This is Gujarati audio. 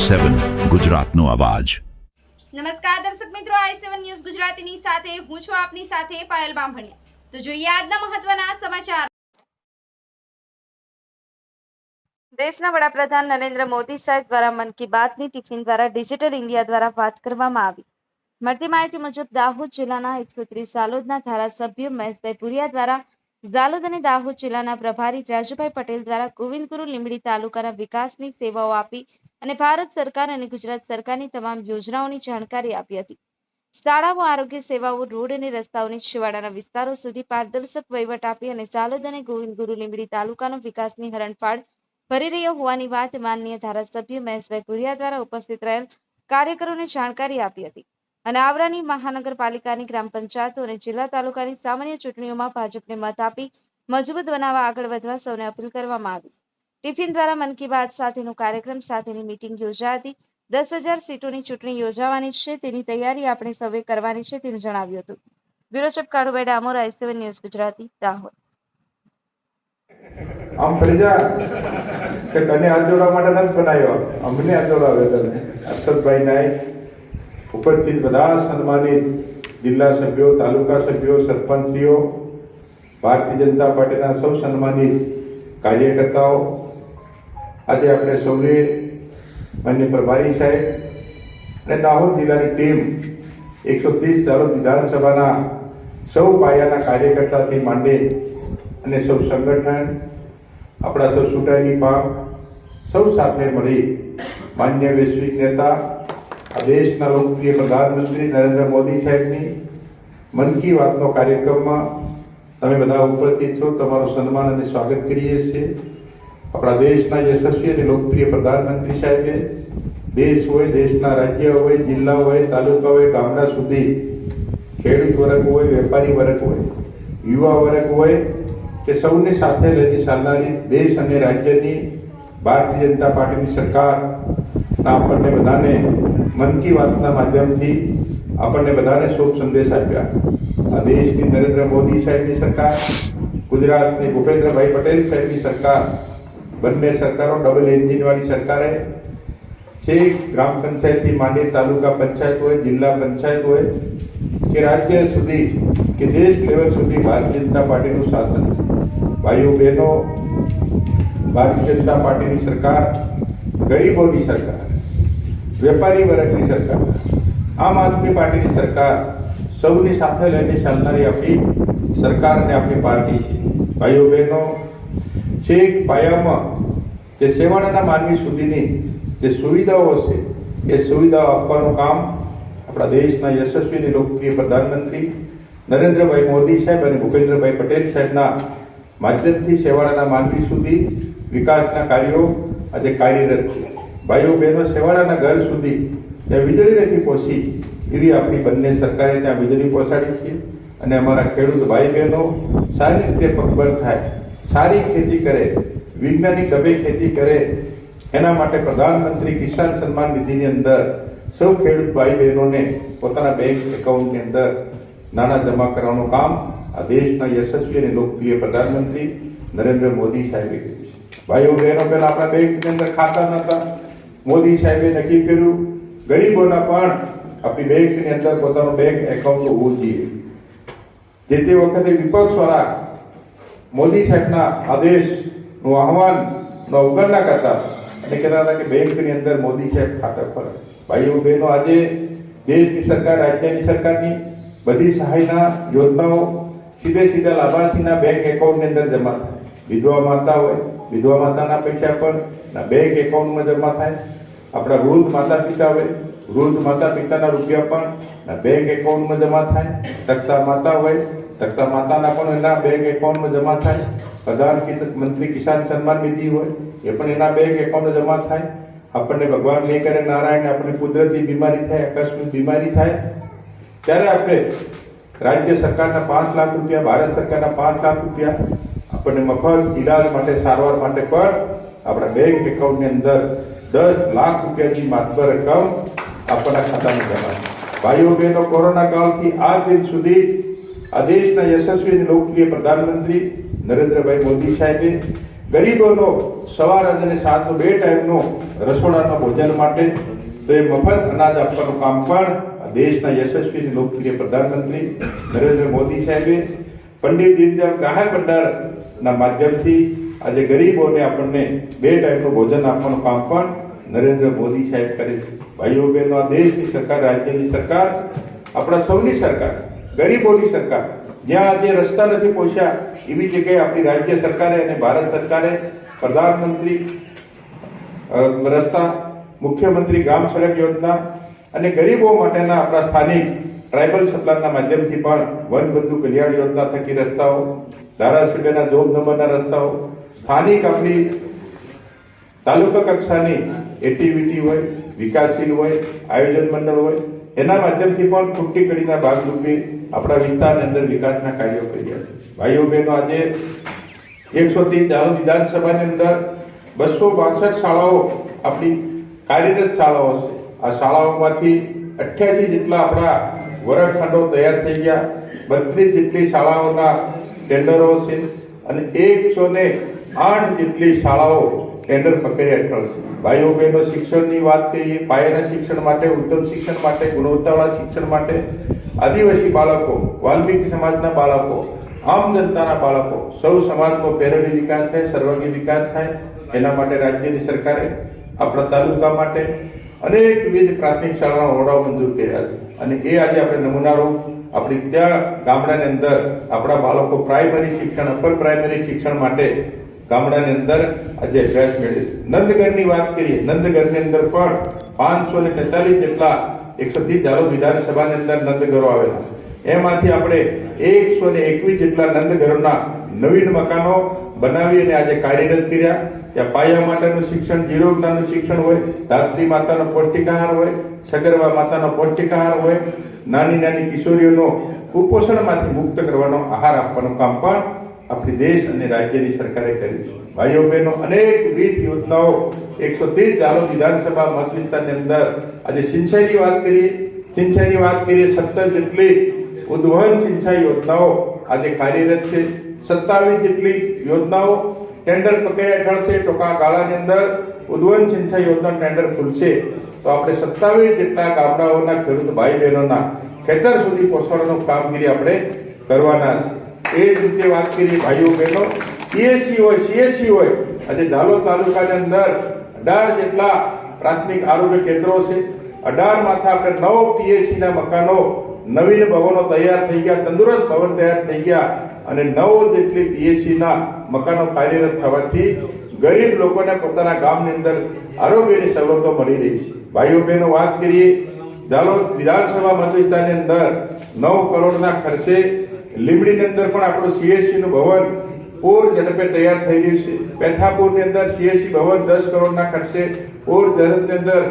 i7 ગુજરાતનો અવાજ। નમસ્કાર દર્શક મિત્રો, i7 ન્યૂઝ ગુજરાતીની સાથે હું છું આપની સાથે પાયલ બામભણિયા। તો જોઈએ આજના મહત્વના સમાચાર। દેશના વડાપ્રધાન નરેન્દ્ર મોદી સાહેબ દ્વારા મન કી બાતની ટિફિન દ્વારા ડિજિટલ ઇન્ડિયા દ્વારા વાત કરવામાં આવી। મળતી માહિતી મુજબ દાહોદ જિલ્લાના 130 ઝાલોદના ધારાસભ્ય મહેશભાઈ પુરિયા દ્વારા ઝાલોદ અને દાહોદ જિલ્લાના પ્રભારી રાજુભાઈ પટેલ દ્વારા ગોવિંદગુરુ લીંબડી તાલુકાના વિકાસની સેવાઓ આપી અને ભારત સરકાર અને ગુજરાત સરકારની તમામ યોજનાઓની જાણકારી આપી હતી। શાળાઓ, આરોગ્ય સેવાઓ, રોડ અને રસ્તાઓની છેવાડાના વિસ્તારો સુધી પારદર્શક વહીવટ આપી અને ઝાલોદ અને ગોવિંદગુરુ લીંબડી તાલુકાનો વિકાસની હરણફાળ ભરી રહ્યો હોવાની વાત માનનીય ધારાસભ્ય મહેશભાઈ પુરિયા દ્વારા ઉપસ્થિત રહેલ કાર્યકરોને જાણકારી આપી હતી અને આવરાની મહાનગરપાલિકાની, ગ્રામ પંચાયતો અને જિલ્લા તાલુકાની સામાન્ય ચૂંટણીઓમાં ભાજપને મત આપી મજબૂત બનાવવા આગળ વધવા સૌને અપીલ કરવામાં આવી। ટિફિન દ્વારા મન કી બાત સાથેનો કાર્યક્રમ સાથેની મીટિંગ યોજાઈ હતી। 10,000 સીટોની ચૂંટણી યોજાવાની છે, તેની તૈયારી આપણે સૌએ કરવાની છે તેમ જણાવ્યું હતું। Bureau chief Kalubhai Damor, i7 news Gujarati, Dahod. આમ પ્રજા કે તને હાથ જોડવા માટે નથી બનાવ્યો, અમને હાથ જોડાવ્યો તને। અક્ષરભાઈ નાયક ઉપસ્થિત બધા સન્માનિત જિલ્લા સભ્યો, તાલુકા સભ્યો, સરપંચીઓ, ભારતીય જનતા પાર્ટીના સૌ સન્માનિત કાર્યકર્તાઓ, આજે આપણે સૌએ માન્ય પ્રભારી સાહેબ અને દાહોદ જિલ્લાની ટીમ 130 ઝાલોદ વિધાનસભાના સૌ પાયાના કાર્યકર્તાથી માંડી અને સૌ સંગઠન, આપણા સૌ ચૂંટાયેલી પાંખ સૌ સાથે મળી માન્ય વૈશ્વિક નેતા, આ દેશના લોકપ્રિય પ્રધાનમંત્રી નરેન્દ્ર મોદી સાહેબની મન કી બાતનો કાર્યક્રમમાં તમે બધા ઉપસ્થિત છો, તમારું સન્માન અને સ્વાગત કરીએ છીએ। આપણા દેશના યશસ્વી અને લોકપ્રિય પ્રધાનમંત્રી સાહેબે દેશ હોય, દેશના રાજ્ય હોય, જિલ્લા હોય, તાલુકા હોય, ગામડા સુધી ખેડૂત વર્ગ હોય, વેપારી વર્ગ હોય, યુવા વર્ગ હોય કે સૌને સાથે લઈને ચાલનારી દેશ અને રાજ્યની ભારતીય જનતા પાર્ટીની સરકારના આપણને બધાને મન કી બાતના માધ્યમથી આપણને બધાને શુભ સંદેશ આપ્યા। આ દેશની નરેન્દ્ર મોદી સાહેબની સરકાર, ગુજરાતની ભૂપેન્દ્રભાઈ પટેલ સાહેબની સરકાર, બંને સરકારો ડબલ એન્જિનવાળી સરકારે છેક ગ્રામ પંચાયતથી માંડી તાલુકા પંચાયત હોય, જિલ્લા પંચાયત હોય કે રાજ્ય સુધી કે દેશ લેવલ સુધી ભારતીય જનતા પાર્ટીનું શાસન। ભાઈઓ બહેનો, ભારતીય જનતા પાર્ટીની સરકાર ગરીબોની સરકાર, વેપારી વર્ગની સરકાર, આમ આદમી પાર્ટીની સરકાર સૌની સાથે લઈને ચાલનારી આપણી સરકાર અને આપણી પાર્ટી છે। ભાઈઓ બહેનો, છેક પાયામાં જે સેવાળાના માનવી સુધીની જે સુવિધાઓ છે એ સુવિધાઓ આપવાનું કામ આપણા દેશના યશસ્વી અને લોકપ્રિય પ્રધાનમંત્રી નરેન્દ્રભાઈ મોદી સાહેબ અને ભૂપેન્દ્રભાઈ પટેલ સાહેબના માધ્યમથી સેવાળાના માનવી સુધી વિકાસના કાર્યો આજે કાર્યરત છે। ભાઈઓ બહેનો, સેવાળાના ઘર સુધી ત્યાં વીજળી નથી પહોંચી એવી આપણી બંને સરકારે ત્યાં વીજળી પહોંચાડી છે અને અમારા ખેડૂત ભાઈ બહેનો સારી રીતે પગભર થાય, સારી ખેતી કરે, વૈજ્ઞાનિક ઢબે ખેતી કરે, એના માટે પ્રધાનમંત્રી કિસાન સન્માન નિધિની અંદર સૌ ખેડૂત ભાઈ બહેનોને પોતાના બેંક એકાઉન્ટની અંદર નાણાં જમા કરવાનું કામ આ દેશના યશસ્વી અને લોકપ્રિય પ્રધાનમંત્રી નરેન્દ્ર મોદી સાહેબે કર્યું છે। ભાઈઓ બહેનો, પહેલા આપણા બેંકની અંદર ખાતા નહોતા, મોદી સાહેબે નક્કી કર્યું ગરીબોના પણ આપણી બેંકની અંદર પોતાનું બેંક એકાઉન્ટ હોવું જોઈએ। જે તે વખતે વિપક્ષવાળા મોદી સાહેબના આદેશનું આહવાનનો અવગણના કરતા અને કહેતા હતા કે બેંકની અંદર મોદી સાહેબ ખાતા ખોલે। ભાઈઓ બહેનો, આજે દેશની સરકાર, રાજ્યની સરકારની બધી સહાયના યોજનાઓ સીધા લાભાર્થીના બેંક એકાઉન્ટની અંદર જમા થાય। વિધવા માતા હોય, વિધવા માતાના પૈસા પણ બેંક એકાઉન્ટમાં જમા થાય। આપણા વૃદ્ધ માતા પિતા હોય, વૃદ્ધ માતા પિતાના રૂપિયા પણ બેંક એકાઉન્ટમાં જમા થાય। તકતા માતા હોય, તકતા માતાના પણ એના બેંક એકાઉન્ટમાં જમા થાય। પ્રધાનમંત્રી કિસાન સન્માન નિધિ હોય એ પણ એના બેંક એકાઉન્ટમાં જમા થાય। આપણને ભગવાન નહીં કરે, નારાયણ, આપણને કુદરતી બીમારી થાય, આકસ્મિક બીમારી થાય ત્યારે આપણે રાજ્ય સરકારના 5 લાખ રૂપિયા, ભારત સરકારના 5 લાખ રૂપિયા આપણને મફત ઈલાજ માટે, સારવાર માટે પણ આપણા બેંક એકાઉન્ટની અંદર 10 લાખ રૂપિયાની માત્ર રકમ આપણા ખાતામાં જમા થાય। ભાઈઓ બહેનો, કોરોના કાળથી આ દિન સુધી આ દેશના યશસ્વી અને લોકપ્રિય પ્રધાનમંત્રી નરેન્દ્રભાઈ મોદી સાહેબે ગરીબોનો સવાર અને સાંજનો 2 ટાઈમનો રસોડાના ભોજન માટે તો એ મફત અનાજ આપવાનું કામ પણ દેશના યશસ્વી અને લોકપ્રિય પ્રધાનમંત્રી નરેન્દ્ર મોદી સાહેબે પંડિત દીનદયાળ ગ્રાહક ભંડારના માધ્યમથી આજે ગરીબોને આપણને 2 ટાઈમનું ભોજન આપવાનું કામ પણ નરેન્દ્ર મોદી સાહેબ કરે છે. ભાઈઓ બહેનો, આ દેશની સરકાર, રાજ્યની સરકાર, આપણા સૌની સરકાર, ગરીબોની સરકાર, જ્યાં આજે રસ્તા નથી પહોંચ્યા એવી જગ્યાએ આપણી રાજ્ય સરકારે અને ભારત સરકારે પ્રધાનમંત્રી રસ્તા, મુખ્યમંત્રી ગ્રામ સડક યોજના અને ગરીબો માટેના આપણા સ્થાનિક ટ્રાઇબલ સપ્લાયના માધ્યમથી પણ વનબંધુ કલ્યાણ યોજના થકી રસ્તાઓ, ધારાસભ્યના જોબ નંબરના રસ્તાઓ, સ્થાનિક આપણી તાલુકા કક્ષાની એક્ટિવિટી હોય, વિકાસશીલ હોય, આયોજન મંડળ હોય, એના માધ્યમથી પણ ખૂટતી કડીના ભાગરૂપે આપણા વિસ્તારની અંદર વિકાસના કાર્યો કર્યા છે. ભાઈઓ બહેનો, આજે 130 જાલોદ વિધાનસભાની અંદર 262 શાળાઓ આપણી કાર્યરત શાળાઓ છે. આ શાળાઓમાંથી 88 જેટલા આપણા વર્ગખંડો તૈયાર થઈ ગયા, 32 જેટલી શાળાઓના ટેન્ડરો છે અને 108 જેટલી શાળાઓ ટેન્ડર પકડી હેઠળ છે. ભાઈઓ બહેનો, શિક્ષણની વાત કરીએ, પાયાના શિક્ષણ માટે, ઉત્તમ શિક્ષણ માટે, ગુણવત્તાવાળા શિક્ષણ માટે, આદિવાસી બાળકો, વાલ્મીકી સમાજના બાળકો, આમ જનતાના બાળકો, સૌ સમાજનો પેરડી વિકાસ થાય, સર્વાંગી વિકાસ થાય, એના માટે રાજ્યની સરકારે આપણા તાલુકા માટે અનેકવિધ પ્રાથમિક શાળાના ઓરડાઓ મંજૂર કર્યા છે અને એ આજે આપણે નમૂનારૂપ આપણી ત્યાં ગામડાની અંદર આપણા બાળકો પ્રાઇમરી શિક્ષણ, અપર પ્રાઇમરી શિક્ષણ માટે ગામડાની અંદર આજે અભ્યાસ મેળવે. નંદગઢની વાત કરીએ, નંદગઢની અંદર પણ 543 જેટલા 130 જાલોદ વિધાનસભાની અંદર નંદઘરો આવેલા, એમાંથી આપણે 121 જેટલા નંદઘરોના નવીન મકાનો બનાવી અને આજે કાર્યરત કર્યા. ત્યાં પાયા માટેનું શિક્ષણ, જીરો જ્ઞાનનું શિક્ષણ હોય, ધાત્રી માતાનો પૌષ્ટિક આહાર હોય, સગર્ભા માતાનો પૌષ્ટિક આહાર હોય, નાની નાની કિશોરીઓનો કુપોષણમાંથી મુક્ત કરવાનો આહાર આપવાનું કામ પણ આપણી દેશ અને રાજ્યની સરકારે કર્યું છે. ભાઈઓ બહેનો, અનેકવિધ યોજનાઓ 130 જાલોદ વિધાનસભા મત વિસ્તારની અંદર આજે સિંચાઈની વાત કરીએ, 17 જેટલી ઉદ્વહન સિંચાઈ યોજનાઓ આજે કાર્યરત છે. 27 જેટલી યોજનાઓ ટેન્ડર પ્રક્રિયા હેઠળ છે. ટૂંકા ગાળાની અંદર ઉદ્વહન સિંચાઈ યોજના ટેન્ડર ખુલશે તો આપણે 27 જેટલા ગામડાઓના ખેડૂત ભાઈ બહેનોના ખેતર સુધી પહોંચાડવાનું કામગીરી આપણે કરવાના છે. એ જ રીતે વાત કરીએ ભાઈઓ બહેનો, CSC હોય, આજે જાલોદ તાલુકાની અંદર 18 જેટલા પ્રાથમિક આરોગ્ય કેન્દ્રો છે. 18 માંથી આપણે 9 PSC ના મકાનો, નવીન ભવનો તૈયાર થઈ ગયા, તંદુરસ્ત ભવન તૈયાર થઈ ગયા અને 9 જેટલી PSC ના મકાનો કાર્યરત થવાથી ગરીબ લોકોને પોતાના ગામની અંદર આરોગ્યની સવલતો મળી રહી છે. ભાઈઓ બહેનો, વાત કરીએ જાલોદ વિધાનસભા મત વિસ્તારની અંદર 9 કરોડના ખર્ચે લીંબડીની અંદર પણ આપણું CSC નું ભવન પૂર ઝડપે તૈયાર થઈ રહ્યું છે. પેથાપુરની અંદર CSC ભવન 10 કરોડના ખર્ચે પૂર ઝડપની અંદર